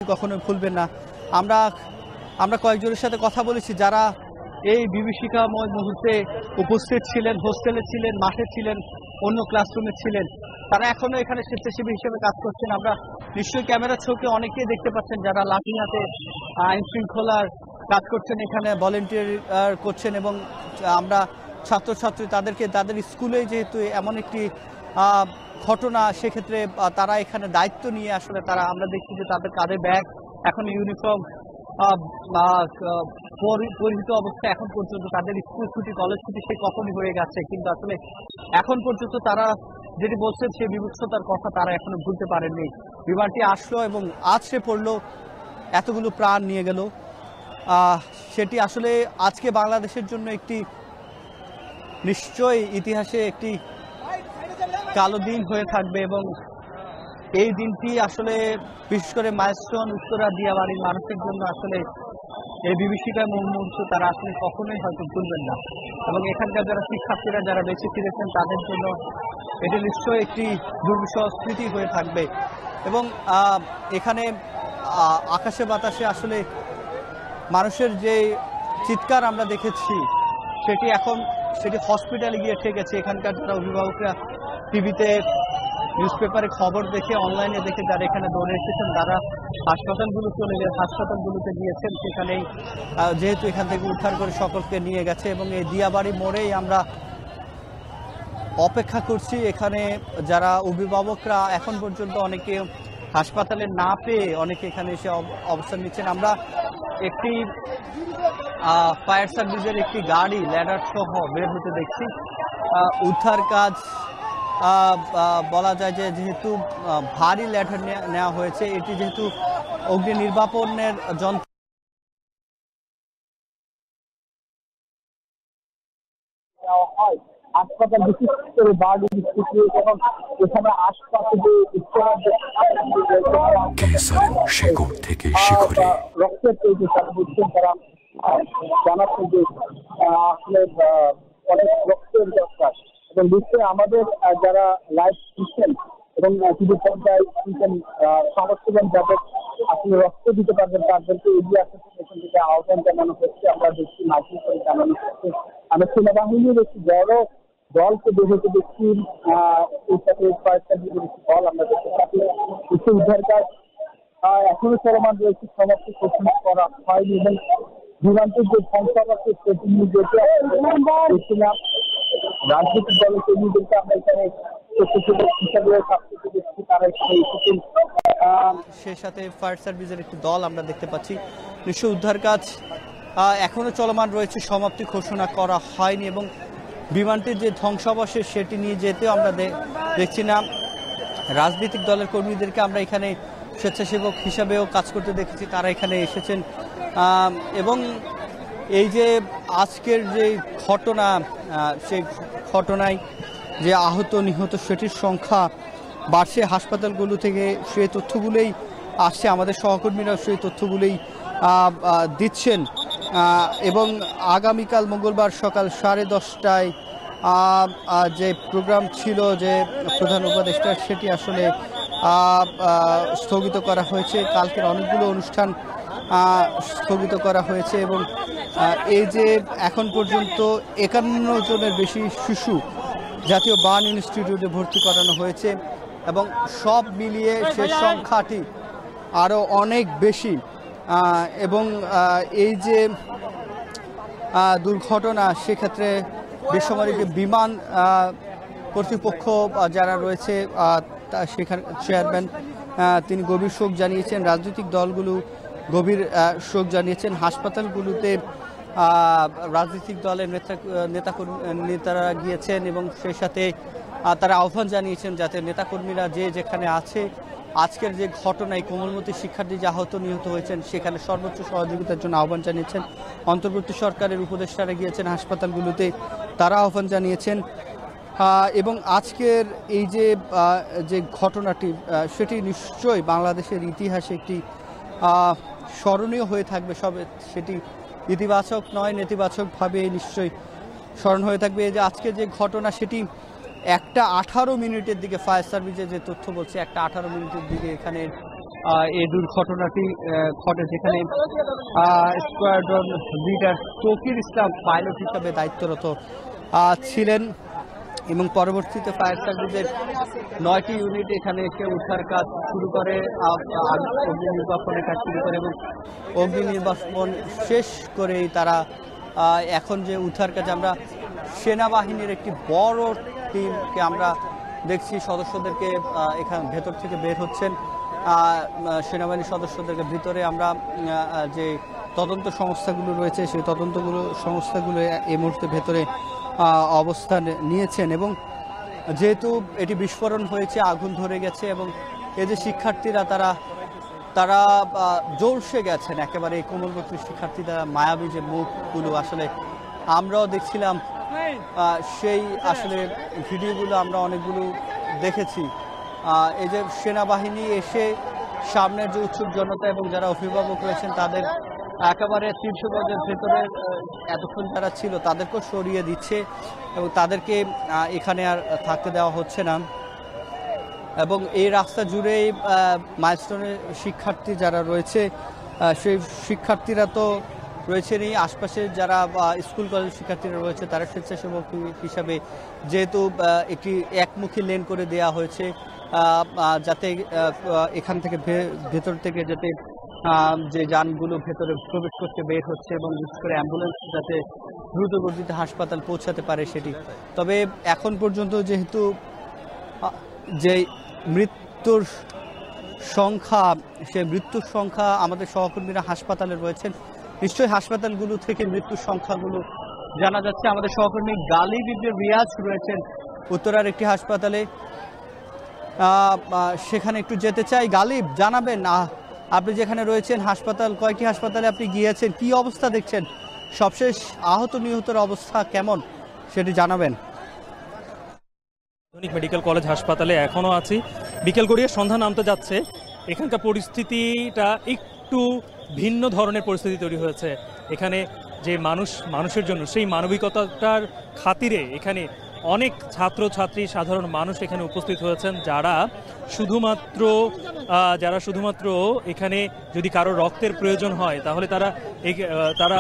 কখনোই ভুলবেন না। আমরা আমরা কয়েকজনের সাথে কথা বলেছি যারা এই বিভীষিকাময় মুহূর্তে উপস্থিত ছিলেন, হোস্টেলে ছিলেন, মাঠে ছিলেন, অন্য ক্লাসরুমে ছিলেন। তারা এখনো এখানে স্বেচ্ছাসেবী হিসেবে কাজ করছেন। আমরা নিশ্চয়ই ক্যামেরা চোখে অনেকেই দেখতে পাচ্ছেন যারা লাঠি হাতে আইন শৃঙ্খলার কাজ করছেন, এখানে ভলেন্টিয়ার করছেন। এবং আমরা ছাত্রছাত্রী তাদেরকে তাদের স্কুলে যেহেতু এমন একটি ঘটনা, সেক্ষেত্রে তারা এখানে দায়িত্ব নিয়ে আসলে তারা আমরা দেখছি যে তাদের কাঁধে ব্যাগ, এখন ইউনিফর্ম পরিহিত অবস্থা। এখন পর্যন্ত তাদের স্কুল ছুটি, কলেজ ছুটি সে কখনই হয়ে গেছে, কিন্তু আসলে এখন পর্যন্ত তারা যেটি বলছেন সেই বিভৎসতার কথা তারা এখনো ভুলতে পারেননি। বিমানটি আসলো এবং আছড়ে পড়লো, এতগুলো প্রাণ নিয়ে গেল। সেটি আসলে আজকে বাংলাদেশের জন্য একটি নিশ্চয়ই ইতিহাসে একটি কালো দিন হয়ে থাকবে। এবং এই দিনটি আসলে বিশেষ করে মাইলস্টোন উত্তরা দিয়াবাড়ির মানুষের জন্য আসলে এই বিভীষিকার মুহূর্ত তারা আসলে কখনোই হয়তো ভুলবেন না। এবং এখানকার যারা শিক্ষার্থীরা যারা বেঁচে ফিরেছেন তাদের জন্য এটি নিশ্চয়ই একটি দুর্বিষহ স্মৃতি হয়ে থাকবে। এবং এখানে আকাশে বাতাসে আসলে মানুষের যে চিৎকার আমরা দেখেছি সেটি হসপিটালে গিয়ে ঠেকেছে। এখানকার যারা অভিভাবকরা টিভিতে, নিউজ পেপারে খবর দেখে, অনলাইনে দেখে যারা এখানে দৌড়ে এসেছেন তারা হাসপাতালগুলোতে গিয়েছেন। সেখানেই যেহেতু এখান থেকে উদ্ধার করে সকলকে নিয়ে গেছে। এবং এই দিয়াবাড়ি মোড়েই আমরা অপেক্ষা করছি। এখানে যারা অভিভাবকরা এখন পর্যন্ত অনেকে হাসপাতালে না পেয়ে অনেকে এখানে এসে অবস্থান নিচ্ছেন। আমরা একটি ফায়ার সার্ভিসের একটি গাড়ি ল্যাডার সহ বের হতে দেখছি। উদ্ধার কাজ বলা যায় যে যেহেতু ভারী ল্যাডার নেওয়া হয়েছে, এটি যেহেতু অগ্নি নির্বাপনের যন্ত্র হাসপাতাল বিশেষ করে বাড়ি যখন এখানে আশপাশে যে রক্তের তৈরি তারা বুঝছেন, তারা জানাচ্ছেন যে আসলে অনেক রক্তের দরকার। এবং নিশ্চয়ই আমাদের যারা লাইভ দিচ্ছেন এবং টিভি পর্দায় দিচ্ছেন সমর্থন যাদের আসলে রক্ত দিতে পারবেন তাদেরকে এগিয়ে আসার এখান থেকে আহ্বান জানানো হচ্ছে। আমরা দেখছি মাইকিং করে জানানো হচ্ছে। আমরা সেনাবাহিনীর একটি বড় দলকে দেখে দেখছি, এর সাথে কয়েকটা দল আমরা দেখতে পাচ্ছি। উদ্ধার কাজ এখনো চলমান রয়েছে, সমাপ্তি ঘোষণা করা হয়নি। এবং বিমানটির যে ধ্বংসাবশেষ সেটি নিয়ে যেতে দেখছিলাম রাজনৈতিক দলের কর্মীদেরকে আমরা এখানে হিসাবে দেখছি, তারা এখানে এসেছেন। সেই সাথে ফায়ার সার্ভিসের একটি দল আমরা দেখতে পাচ্ছি। নিশ্চয় উদ্ধার কাজ এখনো চলমান রয়েছে, সমাপ্তি ঘোষণা করা হয়নি। এবং বিমানটির যে ধ্বংসাবশেষ সেটি নিয়ে যেতেও আমরা দেখছি না। রাজনৈতিক দলের কর্মীদেরকে আমরা এখানে স্বেচ্ছাসেবক হিসাবেও কাজ করতে দেখেছি, তারা এখানে এসেছেন। এবং এই যে আজকের যে ঘটনা, সেই ঘটনায় যে আহত নিহত সেটির সংখ্যা বাড়ছে। হাসপাতালগুলো থেকে সেই তথ্যগুলোই আসছে, আমাদের সহকর্মীরাও সেই তথ্যগুলোই দিচ্ছেন। এবং আগামীকাল মঙ্গলবার সকাল 10:30টায় যে প্রোগ্রাম ছিল যে প্রধান উপদেষ্টার, সেটি আসলে স্থগিত করা হয়েছে। কালকের অনেকগুলো অনুষ্ঠান স্থগিত করা হয়েছে। এবং এই যে এখন পর্যন্ত 51 জনের বেশি শিশু জাতীয় বার্ন ইনস্টিটিউটে ভর্তি করানো হয়েছে। এবং সব মিলিয়ে সে সংখ্যাটি আরও অনেক বেশি। এবং এই যে দুর্ঘটনা, সেক্ষেত্রে বেসামরিক বিমান কর্তৃপক্ষ যারা রয়েছে সেখানে চেয়ারম্যান তিনি গভীর শোক জানিয়েছেন। রাজনৈতিক দলগুলো গভীর শোক জানিয়েছেন। হাসপাতালগুলোতে রাজনৈতিক দলের নেতারা গিয়েছেন এবং সেই সাথে তারা আহ্বান জানিয়েছেন যাতে নেতাকর্মীরা যেখানে আছে, আজকের যে ঘটনায় কোমলমতি শিক্ষার্থী যে আহত নিহত হয়েছেন সেখানে সর্বোচ্চ সহযোগিতার জন্য আহ্বান জানিয়েছেন। অন্তর্বর্তী সরকারের উপদেষ্টারা গিয়েছেন হাসপাতালগুলোতে, তারা আহ্বান জানিয়েছেন। এবং আজকের এই যে ঘটনাটি, সেটি নিশ্চয়ই বাংলাদেশের ইতিহাসে একটি স্মরণীয় হয়ে থাকবে। সেটি ইতিবাচক নয়, নেতিবাচকভাবে নিশ্চয়ই স্মরণ হয়ে থাকবে। এই যে আজকে যে ঘটনা, সেটি 1টা 18 মিনিটের দিকে ফায়ার সার্ভিসের যে তথ্য বলছে, 1টা 18 মিনিটের দিকে এখানে এই দুর্ঘটনাটি ঘটে, যেখানে স্কোয়াড্রন লিডার তৌকির ইসলাম পাইলট হিসাবে দায়িত্বরত ছিলেন এবং পরবর্তীতে ফায়ার সার্ভিসের 9টি ইউনিট এখানে এসে উদ্ধার কাজ শুরু করে, অগ্নি নির্বাপনের কাজ শুরু করে এবং অগ্নি নির্বাপন শেষ করেই তারা এখন যে উদ্ধার কাজ, আমরা সেনাবাহিনীর একটি বড় টিমকে আমরা দেখছি সদস্যদেরকে এখানে ভেতর থেকে বের হচ্ছেন, সেনাবাহিনীর সদস্যদেরকে ভিতরে আমরা যে তদন্ত সংস্থাগুলো রয়েছে সেই সংস্থাগুলো এই মুহূর্তে ভেতরে অবস্থান নিয়েছেন। এবং যেহেতু এটি বিস্ফোরণ হয়েছে, আগুন ধরে গেছে এবং এই যে শিক্ষার্থীরা তারা জলসে গেছেন একেবারে, এই কোমলমতি শিক্ষার্থীরা মায়াবী যে মুখগুলো আসলে আমরাও দেখছিলাম, সেই আসলে ভিডিওগুলো আমরা অনেকগুলো দেখেছি। এই যে সেনাবাহিনী এসে সামনের যে উৎসুক জনতা এবং যারা অভিভাবক রয়েছেন তাদের একেবারে 300 গজের ভেতরে এতক্ষণ যারা ছিল তাদেরকেও সরিয়ে দিচ্ছে এবং তাদেরকে এখানে আর থাকতে দেওয়া হচ্ছে না। এবং এই রাস্তা জুড়েই মাইলস্টোনের শিক্ষার্থী যারা রয়েছে সেই শিক্ষার্থীরা তো রয়েছেনই, আশপাশে যারা স্কুল কলেজ শিক্ষার্থীরা রয়েছে তারা স্বেচ্ছাসেবক হিসাবে যেহেতু একটি একমুখী লেন করে দেওয়া হয়েছে যাতে এখান থেকে ভেতর থেকে যাতে যে যানগুলো ভেতরে প্রবেশ করতে বের হচ্ছে এবং বিশেষ করে অ্যাম্বুলেন্স যাতে দ্রুত গতিতে হাসপাতাল পৌঁছাতে পারে সেটি। তবে এখন পর্যন্ত যেহেতু যে মৃত্যুর সংখ্যা, সেই মৃত্যুর সংখ্যা আমাদের সহকর্মীরা হাসপাতালে রয়েছেন, নিশ্চয়ই হাসপাতালগুলো থেকে মৃত্যুর সংখ্যাগুলো জানা যাচ্ছে। আমাদের সহকর্মী গালিব ইবনে রিয়াজ রয়েছেন উত্তরার একটি হাসপাতালে, সেখানে একটু যেতে চাই। গালিব, জানাবেন আপনি যেখানে রয়েছেন হাসপাতাল, কয়েকটি হাসপাতালে আপনি গিয়েছেন, কি অবস্থা দেখছেন, সবশেষ আহত নিহতের অবস্থা কেমন সেটি জানাবেন। আধুনিক মেডিকেল কলেজ হাসপাতালে এখনো আছি, বিকেল গড়িয়ে সন্ধ্যা নামতে যাচ্ছে। এখানকার পরিস্থিতিটা একটু ভিন্ন ধরনের পরিস্থিতি তৈরি হয়েছে। এখানে যে মানুষের জন্য সেই মানবিকতার খাতিরে এখানে অনেক ছাত্রছাত্রী, সাধারণ মানুষ এখানে উপস্থিত হয়েছেন, যারা শুধুমাত্র এখানে যদি কারো রক্তের প্রয়োজন হয় তাহলে তারা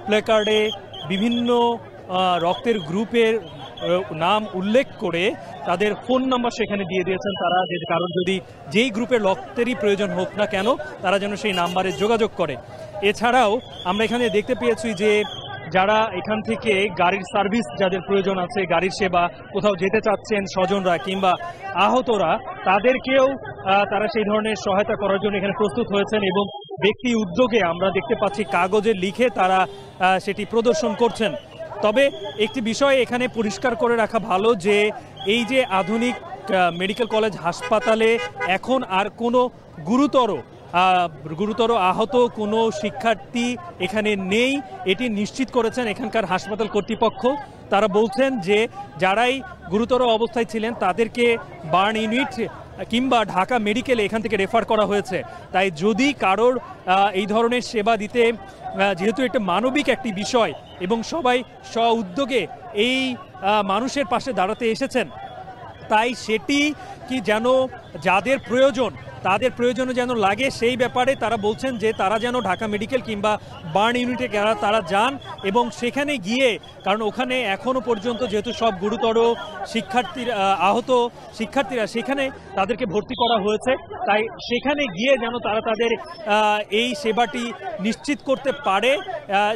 প্লেকার্ডে বিভিন্ন রক্তের গ্রুপের নাম উল্লেখ করে তাদের ফোন নাম্বার সেখানে দিয়ে দিয়েছেন। তারা কারণ যদি যেই গ্রুপের রক্তেরই প্রয়োজন হোক না কেন তারা যেন সেই নাম্বারে যোগাযোগ করে। এছাড়াও আমরা এখানে দেখতে পেয়েছি যে যারা এখান থেকে গাড়ির সার্ভিস, যাদের প্রয়োজন আছে, গাড়ির সেবা, কোথাও যেতে চাচ্ছেন স্বজনরা কিংবা আহতরা, তাদেরকেও তারা সেই ধরনের সহায়তা করার জন্য এখানে প্রস্তুত হয়েছেন এবং ব্যক্তি উদ্যোগে আমরা দেখতে পাচ্ছি কাগজে লিখে তারা সেটি প্রদর্শন করছেন। তবে একটি বিষয় এখানে পরিষ্কার করে রাখা ভালো যে এই যে আধুনিক মেডিকেল কলেজ হাসপাতালে এখন আর কোনো গুরুতর আহত কোনো শিক্ষার্থী এখানে নেই, এটি নিশ্চিত করেছেন এখানকার হাসপাতাল কর্তৃপক্ষ। তারা বলছেন যে যারাই গুরুতর অবস্থায় ছিলেন তাদেরকে বার্ন ইউনিট কিংবা ঢাকা মেডিকেলে এখান থেকে রেফার করা হয়েছে। তাই যদি কারোর এই ধরনের সেবা দিতে, যেহেতু এটা মানবিক একটি বিষয় এবং সবাই স্ব-উদ্যোগে এই মানুষের পাশে দাঁড়াতে এসেছেন, তাই সেটি কি যেন যাদের প্রয়োজন তাদের প্রয়োজনে যেন লাগে সেই ব্যাপারে তারা বলছেন যে তারা যেন ঢাকা মেডিকেল কিংবা বার্ন ইউনিটে তারা যান এবং সেখানে গিয়ে, কারণ ওখানে এখনও পর্যন্ত যেহেতু সব গুরুতর আহত শিক্ষার্থীরা সেখানে তাদেরকে ভর্তি করা হয়েছে, তাই সেখানে গিয়ে যেন তারা তাদের এই সেবাটি নিশ্চিত করতে পারে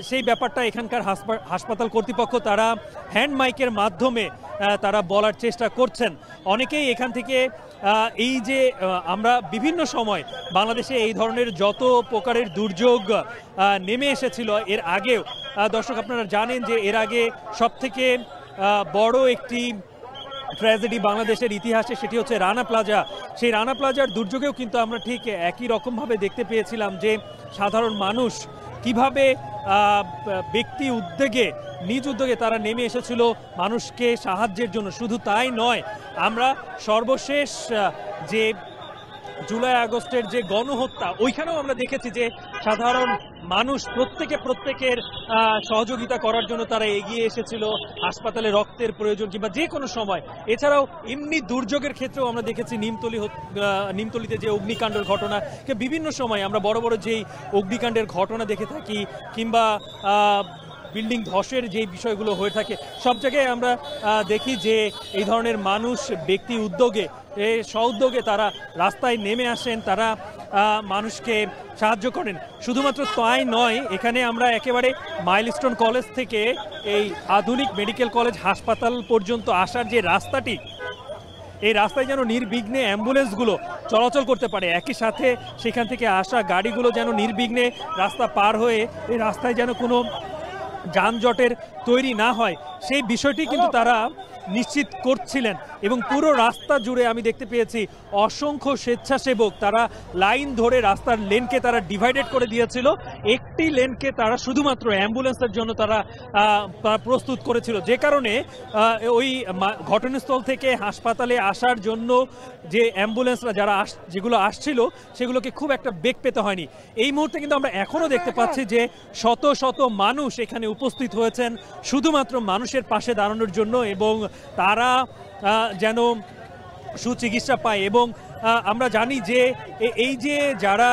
সেই ব্যাপারটা এখানকার হাসপাতাল কর্তৃপক্ষ তারা হ্যান্ড মাইকের মাধ্যমে তারা বলার চেষ্টা করছেন। অনেকেই এখান থেকে এই যে আমরা বিভিন্ন সময় বাংলাদেশে এই ধরনের যত প্রকারের দুর্যোগ নেমে এসেছিল এর আগেও, দর্শক আপনারা জানেন যে এর আগে সবথেকে বড় একটি ট্র্যাজেডি বাংলাদেশের ইতিহাসে সেটি হচ্ছে রানা প্লাজা। সেই রানা প্লাজার দুর্যোগেও কিন্তু আমরা ঠিক একই রকমভাবে দেখতে পেয়েছিলাম যে সাধারণ মানুষ কিভাবে ব্যক্তি উদ্যোগে, নিজ উদ্যোগে তারা নেমে এসেছিল মানুষকে সাহায্যের জন্য। শুধু তাই নয়, আমরা সর্বশেষ যে জুলাই আগস্টের যে গণহত্যা, ওইখানেও আমরা দেখেছি যে সাধারণ মানুষ প্রত্যেকের সহযোগিতা করার জন্য তারা এগিয়ে এসেছিল, হাসপাতালে রক্তের প্রয়োজন কিংবা যে কোনো সময়। এছাড়াও এমনি দুর্যোগের ক্ষেত্রেও আমরা দেখেছি নিমতলিতে যে অগ্নিকাণ্ডের ঘটনা, বিভিন্ন সময় আমরা বড় বড় যেই অগ্নিকাণ্ডের ঘটনা দেখে থাকি কিংবা বিল্ডিং ধসের যে বিষয়গুলো হয়ে থাকে, সব জায়গায় আমরা দেখি যে এই ধরনের মানুষ ব্যক্তি উদ্যোগে স্ব-উদ্যোগে তারা রাস্তায় নেমে আসেন, তারা মানুষকে সাহায্য করেন। শুধুমাত্র তাই নয়, এখানে আমরা একেবারে মাইলস্টোন কলেজ থেকে এই আধুনিক মেডিকেল কলেজ হাসপাতাল পর্যন্ত আসার যে রাস্তাটি, এই রাস্তায় যেন নির্বিঘ্নে অ্যাম্বুলেন্সগুলো চলাচল করতে পারে, একই সাথে সেখান থেকে আসা গাড়িগুলো যেন নির্বিঘ্নে রাস্তা পার হয়ে এই রাস্তায় যেন কোনো যানজটের তৈরি না হয়, সেই বিষয়টি কিন্তু তারা নিশ্চিত করছিলেন। এবং পুরো রাস্তা জুড়ে আমি দেখতে পেয়েছি অসংখ্য স্বেচ্ছাসেবক, তারা লাইন ধরে রাস্তার লেনকে তারা ডিভাইডেড করে দিয়েছিল, একটি লেনকে তারা শুধুমাত্র অ্যাম্বুলেন্সের জন্য তারা প্রস্তুত করেছিল, যে কারণে ওই ঘটনাস্থল থেকে হাসপাতালে আসার জন্য যে অ্যাম্বুলেন্সরা যেগুলো আসছিল সেগুলোকে খুব একটা বেগ পেতে হয়নি। এই মুহূর্তে কিন্তু আমরা এখনও দেখতে পাচ্ছি যে শত শত মানুষ এখানে উপস্থিত হয়েছেন শুধুমাত্র মানুষের পাশে দাঁড়ানোর জন্য, এবং তারা যেন সুচিকিৎসা পায়। এবং আমরা জানি যে এই যে যারা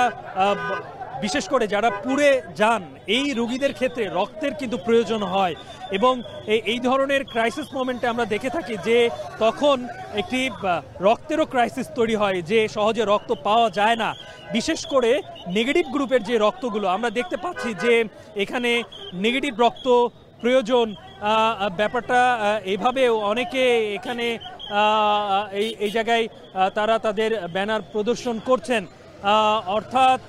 বিশেষ করে যারা পুড়ে যান, এই রোগীদের ক্ষেত্রে রক্তের কিন্তু প্রয়োজন হয়, এবং এই ধরনের ক্রাইসিস মোমেন্টে আমরা দেখে থাকি যে তখন একটি রক্তেরও ক্রাইসিস তৈরি হয়, যে সহজে রক্ত পাওয়া যায় না। বিশেষ করে নেগেটিভ গ্রুপের যে রক্তগুলো আমরা দেখতে পাচ্ছি যে এখানে নেগেটিভ রক্ত প্রয়োজন, ব্যাপারটা এইভাবেও অনেকে এখানে এই জায়গায় তারা তাদের ব্যানার প্রদর্শন করছেন। অর্থাৎ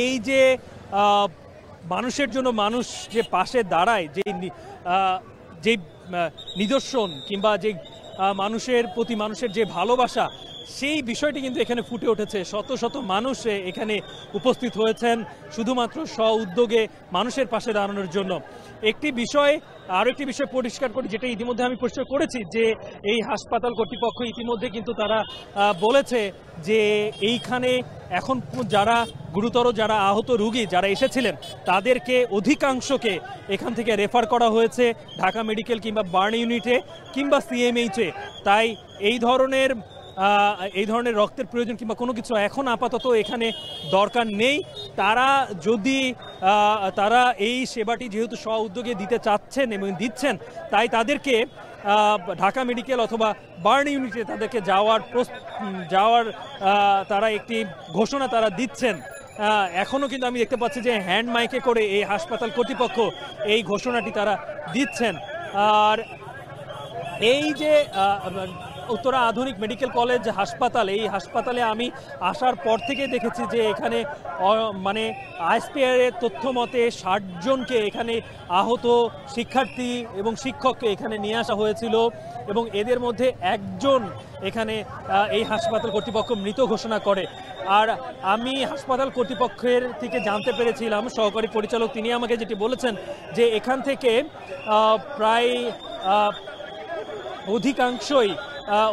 এই যে মানুষের জন্য মানুষ যে পাশে দাঁড়ায়, যে নিদর্শন কিংবা যে মানুষের প্রতি মানুষের যে ভালোবাসা, সেই বিষয়টি কিন্তু এখানে ফুটে উঠেছে। শত শত মানুষ এখানে উপস্থিত হয়েছেন শুধুমাত্র স্ব-উদ্যোগে মানুষের পাশে দাঁড়ানোর জন্য। আরো একটি বিষয় পরিষ্কার করি, যেটা ইতিমধ্যে আমি পরিষ্কার করেছি, যে এই হাসপাতাল কর্তৃপক্ষ ইতিমধ্যে কিন্তু তারা বলেছে যে এইখানে এখন যারা গুরুতর যারা আহত রোগী যারা এসেছিলেন তাদেরকে অধিকাংশকে এখান থেকে রেফার করা হয়েছে ঢাকা মেডিকেল কিংবা বার্ন ইউনিটে কিংবা সিএমএইচে। তাই এই ধরনের রক্তের প্রয়োজন কিংবা কোনো কিছু এখন আপাতত এখানে দরকার নেই। তারা এই সেবাটি যেহেতু স্ব-উদ্যোগে দিতে চাচ্ছেন এবং দিচ্ছেন, তাই তাদেরকে ঢাকা মেডিকেল অথবা বার্ন ইউনিটে তাদেরকে যাওয়ার তারা একটি ঘোষণা তারা দিচ্ছেন। এখনও কিন্তু আমি দেখতে পাচ্ছি যে হ্যান্ড মাইকে করে এই হাসপাতাল কর্তৃপক্ষ এই ঘোষণাটি তারা দিচ্ছেন। আর এই যে উত্তরা আধুনিক মেডিকেল কলেজ হাসপাতাল, এই হাসপাতালে আমি আসার পর থেকে দেখেছি যে এখানে মানে আইএসপিআরের তথ্য মতে 60 জনকে এখানে আহত শিক্ষার্থী এবং শিক্ষককে এখানে নিয়ে আসা হয়েছিল, এবং এদের মধ্যে একজন এখানে এই হাসপাতাল কর্তৃপক্ষ মৃত ঘোষণা করে। আর আমি হাসপাতাল কর্তৃপক্ষের থেকে জানতে পেরেছিলাম, সহকারী পরিচালক তিনি আমাকে যেটি বলেছেন, যে এখান থেকে প্রায়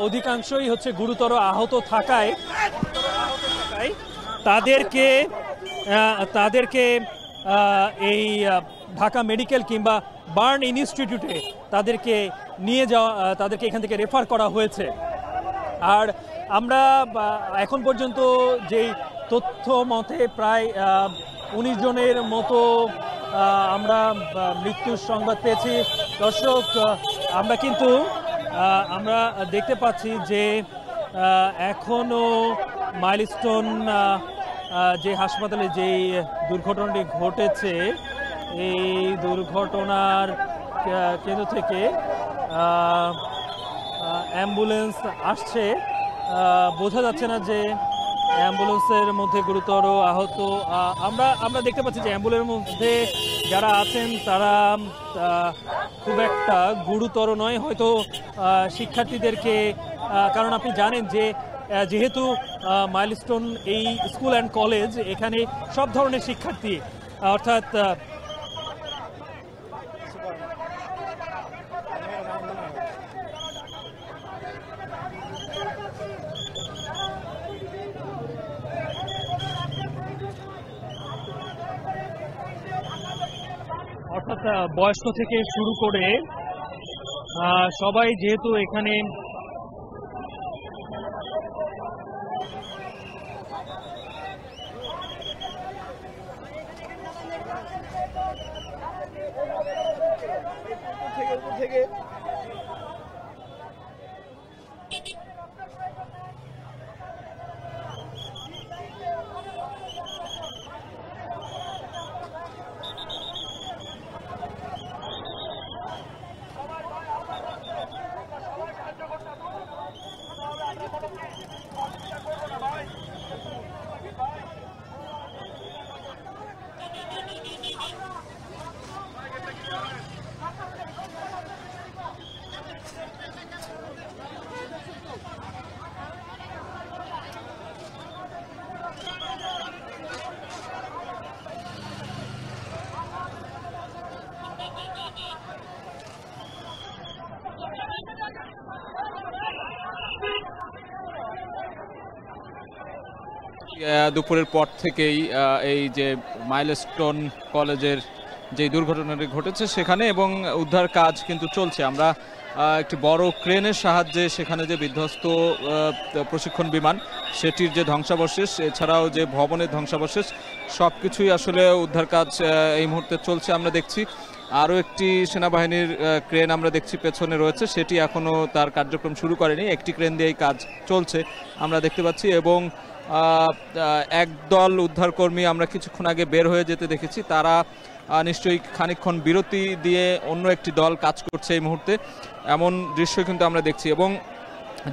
অধিকাংশই হচ্ছে গুরুতর আহত থাকায় তাদেরকে এই ঢাকা মেডিকেল কিংবা বার্ন ইনস্টিটিউটে তাদেরকে এখান থেকে রেফার করা হয়েছে। আর আমরা এখন পর্যন্ত যেই তথ্য মতে প্রায় 19 জনের মতো আমরা মৃত্যুর সংবাদ পেয়েছি। দর্শক, আমরা দেখতে পাচ্ছি যে এখনো মাইলস্টোন যে হাসপাতালে যেই দুর্ঘটনাটি ঘটেছে, এই দুর্ঘটনার কেন্দ্র থেকে অ্যাম্বুলেন্স আসছে। বোঝা যাচ্ছে না যে অ্যাম্বুলেন্সের মধ্যে গুরুতর আহত। আমরা দেখতে পাচ্ছি যে অ্যাম্বুলেন্সের মধ্যে যারা আছেন তারা খুব একটা গুরুতর নয়, হয়তো শিক্ষার্থীদেরকে, কারণ আপনি জানেন যে যেহেতু মাইলস্টোন এই স্কুল অ্যান্ড কলেজ, এখানে সব ধরনের শিক্ষার্থী, অর্থাৎ অর্থাৎ বয়স্ক থেকে শুরু করে সবাই যেহেতু এখানে দুপুরের পর থেকেই এই যে মাইলস্টোন কলেজের যে দুর্ঘটনাটি ঘটেছে সেখানে এবং উদ্ধার কাজ কিন্তু চলছে। আমরা একটি বড় ক্রেনের সাহায্যে সেখানে যে বিধ্বস্ত প্রশিক্ষণ বিমান সেটির যে ধ্বংসাবশেষ, এছাড়াও যে ভবনের ধ্বংসাবশেষ, সব কিছুই আসলে উদ্ধার কাজ এই মুহূর্তে চলছে। আমরা দেখছি আরও একটি সেনাবাহিনীর ক্রেন আমরা দেখছি পেছনে রয়েছে, সেটি এখনও তার কার্যক্রম শুরু করেনি। একটি ক্রেন দিয়েই কাজ চলছে আমরা দেখতে পাচ্ছি এবং একদল উদ্ধারকর্মী আমরা কিছুক্ষণ আগে বের হয়ে যেতে দেখেছি। তারা নিশ্চয়ই খানিকক্ষণ বিরতি দিয়ে অন্য একটি দল কাজ করছে এই মুহূর্তে, এমন দৃশ্য কিন্তু আমরা দেখছি। এবং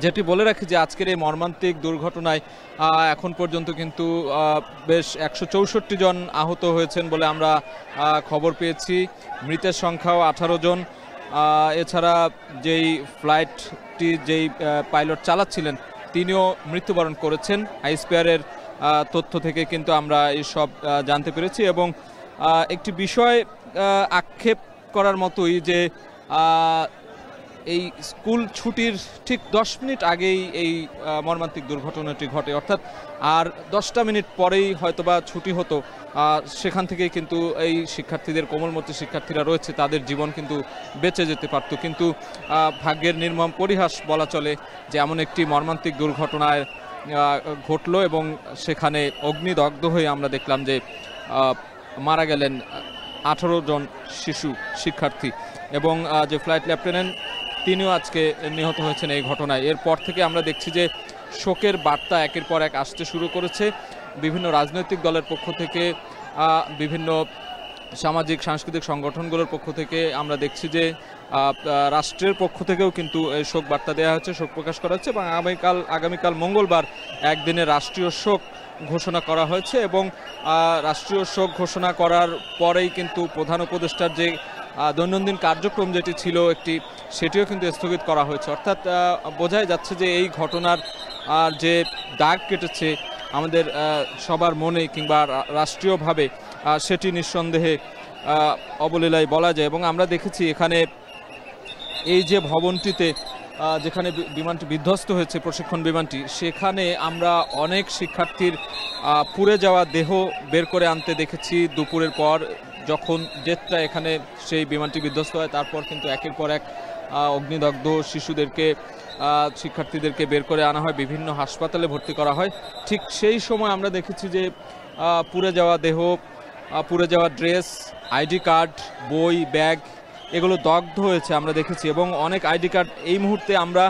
যেটি বলে রাখি যে আজকের এই মর্মান্তিক দুর্ঘটনায় এখন পর্যন্ত কিন্তু বেশ 164 জন আহত হয়েছেন বলে আমরা খবর পেয়েছি। মৃতের সংখ্যাও 18 জন। এছাড়া যেই ফ্লাইটটি যেই পাইলট চালাচ্ছিলেন তিনিও মৃত্যুবরণ করেছেন। আইস্পেয়ারের তথ্য থেকে কিন্তু আমরা এই সব জানতে পেরেছি। এবং একটি বিষয় আক্ষেপ করার মতোই যে এই স্কুল ছুটির ঠিক 10 মিনিট আগেই এই মর্মান্তিক দুর্ঘটনাটি ঘটে, অর্থাৎ আর 10টা মিনিট পরেই হয়তোবা ছুটি হতো, সেখান থেকেই কিন্তু এই শিক্ষার্থীদের, কোমলমতি শিক্ষার্থীরা রয়েছে, তাদের জীবন কিন্তু বেঁচে যেতে পারত। কিন্তু ভাগ্যের নির্মম পরিহাস বলা চলে যে এমন একটি মর্মান্তিক দুর্ঘটনায় ঘটলো এবং সেখানে অগ্নিদগ্ধ হয়ে আমরা দেখলাম যে মারা গেলেন 18 জন শিশু শিক্ষার্থী এবং যে ফ্লাইট লেফটেন্যান্ট তিনিও আজকে নিহত হয়েছেন এই ঘটনায়। এরপর থেকে আমরা দেখছি যে শোকের বার্তা একের পর এক আসতে শুরু করেছে বিভিন্ন রাজনৈতিক দলের পক্ষ থেকে, বিভিন্ন সামাজিক সাংস্কৃতিক সংগঠনগুলোর পক্ষ থেকে। আমরা দেখছি যে রাষ্ট্রের পক্ষ থেকেও কিন্তু এই শোক বার্তা দেওয়া হচ্ছে, শোক প্রকাশ করা হচ্ছে এবং আগামীকাল মঙ্গলবার একদিনে রাষ্ট্রীয় শোক ঘোষণা করা হয়েছে। এবং রাষ্ট্রীয় শোক ঘোষণা করার পরেই কিন্তু প্রধান উপদেষ্টার যে দৈনন্দিন কার্যক্রম যেটি ছিল সেটিও কিন্তু স্থগিত করা হয়েছে। অর্থাৎ বোঝাই যাচ্ছে যে এই ঘটনার যে দাগ কেটেছে আমাদের সবার মনে কিংবা রাষ্ট্রীয়ভাবে, সেটি নিঃসন্দেহে অবলীলায় বলা যায়। এবং আমরা দেখেছি এখানে এই যে ভবনটিতে যেখানে বিমানটি বিধ্বস্ত হয়েছে, প্রশিক্ষণ বিমানটি, সেখানে আমরা অনেক শিক্ষার্থীর পুড়ে যাওয়া দেহ বের করে আনতে দেখেছি দুপুরের পর, যখন জেটটা এখানে সেই বিমানটি বিধ্বস্ত হয়। তারপর কিন্তু একের পর এক অগ্নিদগ্ধ শিশুদেরকে, শিক্ষার্থীদেরকে বের করে আনা হয়, বিভিন্ন হাসপাতালে ভর্তি করা হয়। ঠিক সেই সময় আমরা দেখেছি যে পুড়ে যাওয়া দেহ, পুড়ে যাওয়া ড্রেস, আইডি কার্ড, বই, ব্যাগ, এগুলো দগ্ধ হয়েছে আমরা দেখেছি। এবং অনেক আইডি কার্ড এই মুহূর্তে আমরা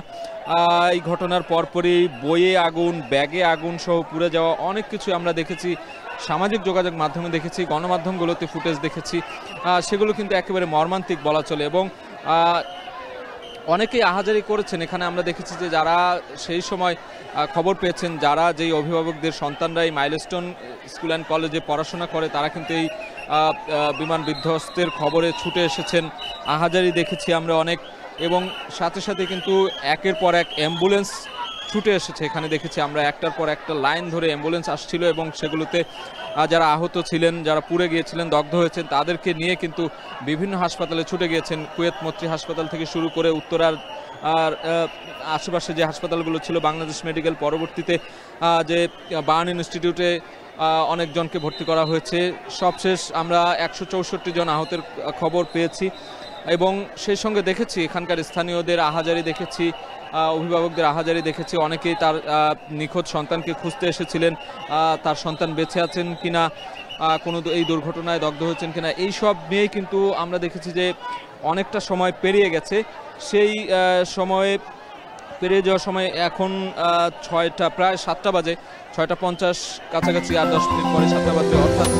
এই ঘটনার পরপরই বইয়ে আগুন, ব্যাগে আগুন সহ পুড়ে যাওয়া অনেক কিছু আমরা দেখেছি, সামাজিক যোগাযোগ মাধ্যমে দেখেছি, গণমাধ্যমগুলোতে ফুটেজ দেখেছি। সেগুলো কিন্তু একেবারে মর্মান্তিক বলা চলে। এবং অনেকেই আহাজারি করেছেন এখানে। আমরা দেখেছি যে যারা সেই সময় খবর পেয়েছেন, যারা যেই অভিভাবকদের সন্তানরা এই মাইলস্টোন স্কুল অ্যান্ড কলেজে পড়াশোনা করে, তারা কিন্তু এই বিমান বিধ্বস্তের খবরে ছুটে এসেছেন। আহাজারি দেখেছি আমরা অনেক, এবং সাথে সাথে কিন্তু একের পর এক অ্যাম্বুলেন্স ছুটে এসেছে। এখানে দেখেছি আমরা একটার পর একটা লাইন ধরে অ্যাম্বুলেন্স আসছিল এবং সেগুলোতে যারা আহত ছিলেন, যারা পুড়ে গিয়েছিলেন, দগ্ধ হয়েছেন, তাদেরকে নিয়ে কিন্তু বিভিন্ন হাসপাতালে ছুটে গিয়েছেন। কুয়েত মৈত্রী হাসপাতাল থেকে শুরু করে উত্তরার আর আশেপাশে যে হাসপাতালগুলো ছিল, বাংলাদেশ মেডিকেল, পরবর্তীতে যে বার্ন ইনস্টিটিউটে অনেকজনকে ভর্তি করা হয়েছে। সবশেষ আমরা 164 জন আহতের খবর পেয়েছি এবং সেই সঙ্গে দেখেছি এখানকার স্থানীয়দের আহাজারি দেখেছি, অভিভাবকদের আহাজারি দেখেছি। অনেকেই তার নিখোঁজ সন্তানকে খুঁজতে এসেছিলেন, তার সন্তান বেঁচে আছেন কিনা, কোনো এই দুর্ঘটনায় দগ্ধ হয়েছেন কিনা, এই সব নিয়েই কিন্তু আমরা দেখেছি যে অনেকটা সময় পেরিয়ে গেছে। সেই সময়ে পেরিয়ে যাওয়ার সময় এখন 6টা প্রায় 7টা বাজে, 6টা 50 কাছাকাছি, আর 10 মিনিট পরে 7টা বাজে, অর্থাৎ